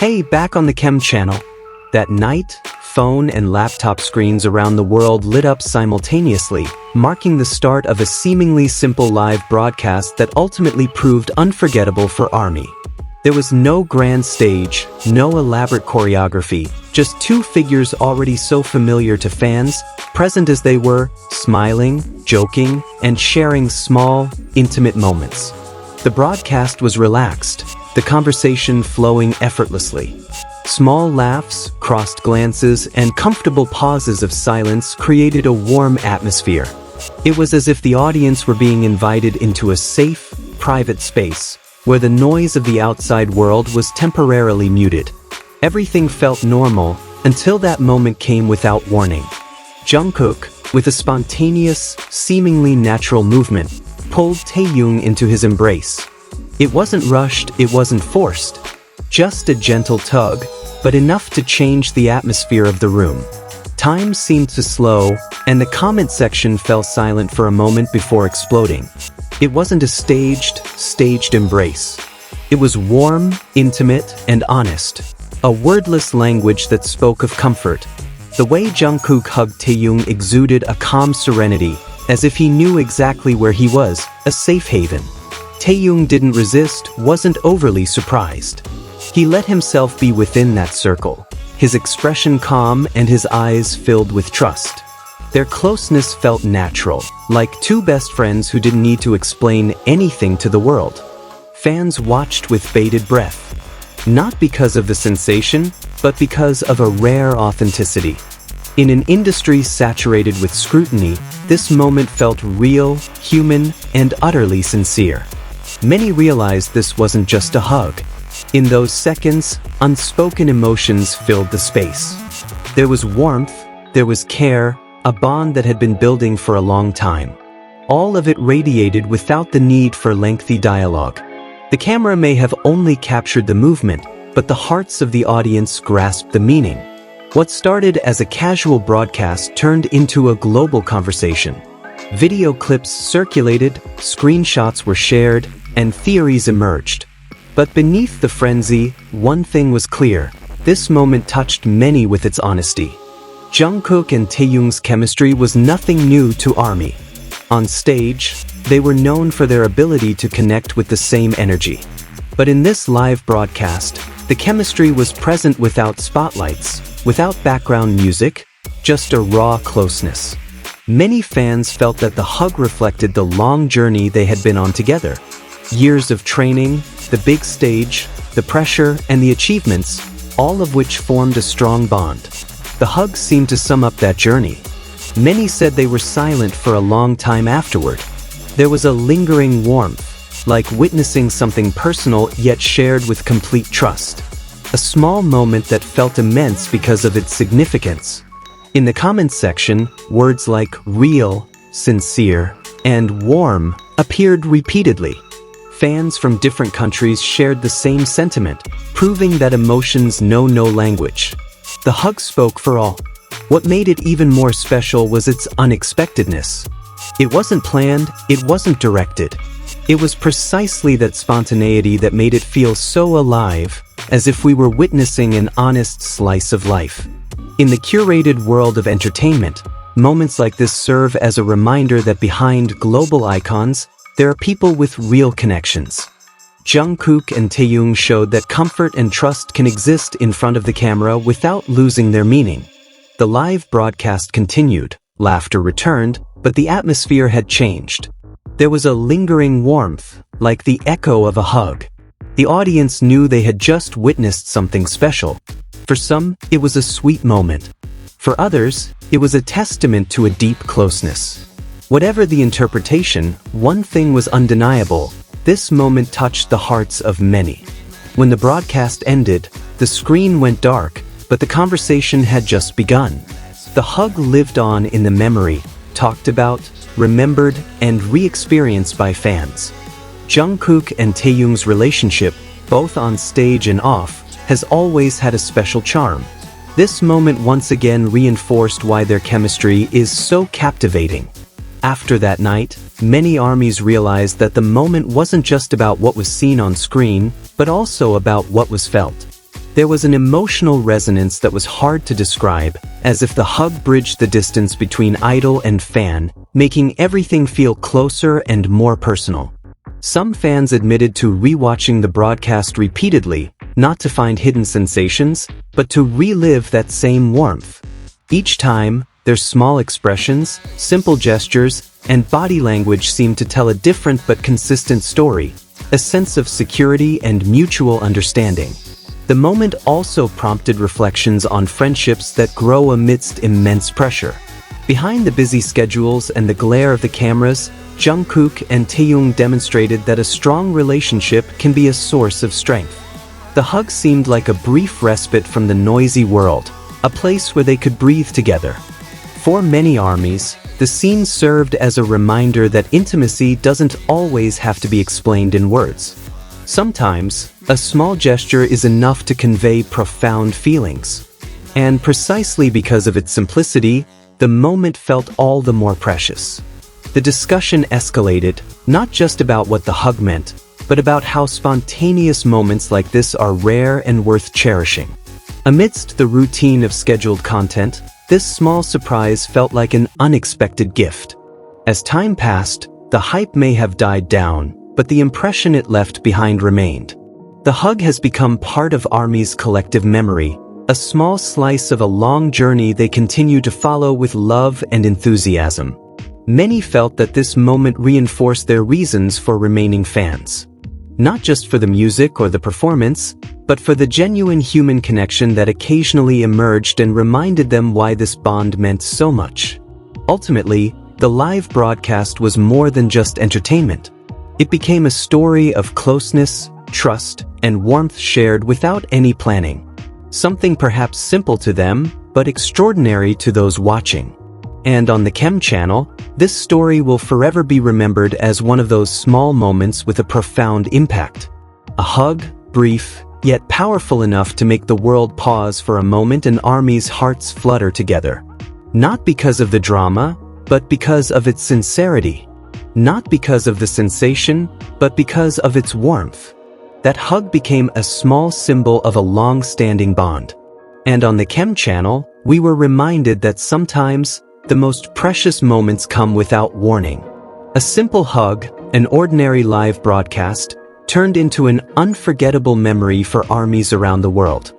Hey, back on the Chem channel. That night, phone and laptop screens around the world lit up simultaneously, marking the start of a seemingly simple live broadcast that ultimately proved unforgettable for ARMY. There was no grand stage, no elaborate choreography, just two figures already so familiar to fans, present as they were, smiling, joking, and sharing small, intimate moments. The broadcast was relaxed, the conversation flowing effortlessly. Small laughs, crossed glances, and comfortable pauses of silence created a warm atmosphere. It was as if the audience were being invited into a safe, private space, where the noise of the outside world was temporarily muted. Everything felt normal, until that moment came without warning. Jungkook, with a spontaneous, seemingly natural movement, pulled Taehyung into his embrace. It wasn't rushed, it wasn't forced. Just a gentle tug, but enough to change the atmosphere of the room. Time seemed to slow, and the comment section fell silent for a moment before exploding. It wasn't a staged embrace. It was warm, intimate, and honest. A wordless language that spoke of comfort. The way Jungkook hugged Taehyung exuded a calm serenity, as if he knew exactly where he was, a safe haven. Taehyung didn't resist, wasn't overly surprised. He let himself be within that circle, his expression calm and his eyes filled with trust. Their closeness felt natural, like two best friends who didn't need to explain anything to the world. Fans watched with bated breath, not because of the sensation, but because of a rare authenticity. In an industry saturated with scrutiny, this moment felt real, human, and utterly sincere. Many realized this wasn't just a hug. In those seconds, unspoken emotions filled the space. There was warmth, there was care, a bond that had been building for a long time. All of it radiated without the need for lengthy dialogue. The camera may have only captured the movement, but the hearts of the audience grasped the meaning. What started as a casual broadcast turned into a global conversation. Video clips circulated, screenshots were shared, and theories emerged. But beneath the frenzy, one thing was clear. This moment touched many with its honesty. Jungkook and Taehyung's chemistry was nothing new to ARMY. On stage, they were known for their ability to connect with the same energy. But in this live broadcast, the chemistry was present without spotlights, without background music, just a raw closeness. Many fans felt that the hug reflected the long journey they had been on together. Years of training, the big stage, the pressure, and the achievements, all of which formed a strong bond. The hug seemed to sum up that journey. Many said they were silent for a long time afterward. There was a lingering warmth, like witnessing something personal yet shared with complete trust. A small moment that felt immense because of its significance. In the comments section, words like real, sincere, and warm appeared repeatedly. Fans from different countries shared the same sentiment, proving that emotions know no language. The hug spoke for all. What made it even more special was its unexpectedness. It wasn't planned, it wasn't directed. It was precisely that spontaneity that made it feel so alive, as if we were witnessing an honest slice of life. In the curated world of entertainment, moments like this serve as a reminder that behind global icons, there are people with real connections. Jungkook and Taehyung showed that comfort and trust can exist in front of the camera without losing their meaning. The live broadcast continued, laughter returned, but the atmosphere had changed. There was a lingering warmth, like the echo of a hug. The audience knew they had just witnessed something special. For some, it was a sweet moment. For others, it was a testament to a deep closeness. Whatever the interpretation, one thing was undeniable. This moment touched the hearts of many. When the broadcast ended, the screen went dark, but the conversation had just begun. The hug lived on in the memory, talked about, remembered, and re-experienced by fans. Jungkook and Taehyung's relationship, both on stage and off, has always had a special charm. This moment once again reinforced why their chemistry is so captivating. After that night, many ARMYs realized that the moment wasn't just about what was seen on screen, but also about what was felt. There was an emotional resonance that was hard to describe, as if the hug bridged the distance between idol and fan, making everything feel closer and more personal. Some fans admitted to rewatching the broadcast repeatedly, not to find hidden sensations, but to relive that same warmth. Each time, their small expressions, simple gestures, and body language seemed to tell a different but consistent story, a sense of security and mutual understanding. The moment also prompted reflections on friendships that grow amidst immense pressure. Behind the busy schedules and the glare of the cameras, Jungkook and Taehyung demonstrated that a strong relationship can be a source of strength. The hug seemed like a brief respite from the noisy world, a place where they could breathe together. For many armies, the scene served as a reminder that intimacy doesn't always have to be explained in words. Sometimes, a small gesture is enough to convey profound feelings. And precisely because of its simplicity, the moment felt all the more precious. The discussion escalated, not just about what the hug meant, but about how spontaneous moments like this are rare and worth cherishing. Amidst the routine of scheduled content, this small surprise felt like an unexpected gift. As time passed, the hype may have died down, but the impression it left behind remained. The hug has become part of ARMY's collective memory, a small slice of a long journey they continue to follow with love and enthusiasm. Many felt that this moment reinforced their reasons for remaining fans. Not just for the music or the performance, but for the genuine human connection that occasionally emerged and reminded them why this bond meant so much. Ultimately, the live broadcast was more than just entertainment. It became a story of closeness, trust, and warmth shared without any planning. Something perhaps simple to them, but extraordinary to those watching. And on the Chem channel, this story will forever be remembered as one of those small moments with a profound impact. A hug, brief, yet powerful enough to make the world pause for a moment and ARMY's hearts flutter together. Not because of the drama, but because of its sincerity. Not because of the sensation, but because of its warmth. That hug became a small symbol of a long-standing bond. And on the Chem channel, we were reminded that sometimes, the most precious moments come without warning. A simple hug, an ordinary live broadcast, turned into an unforgettable memory for armies around the world.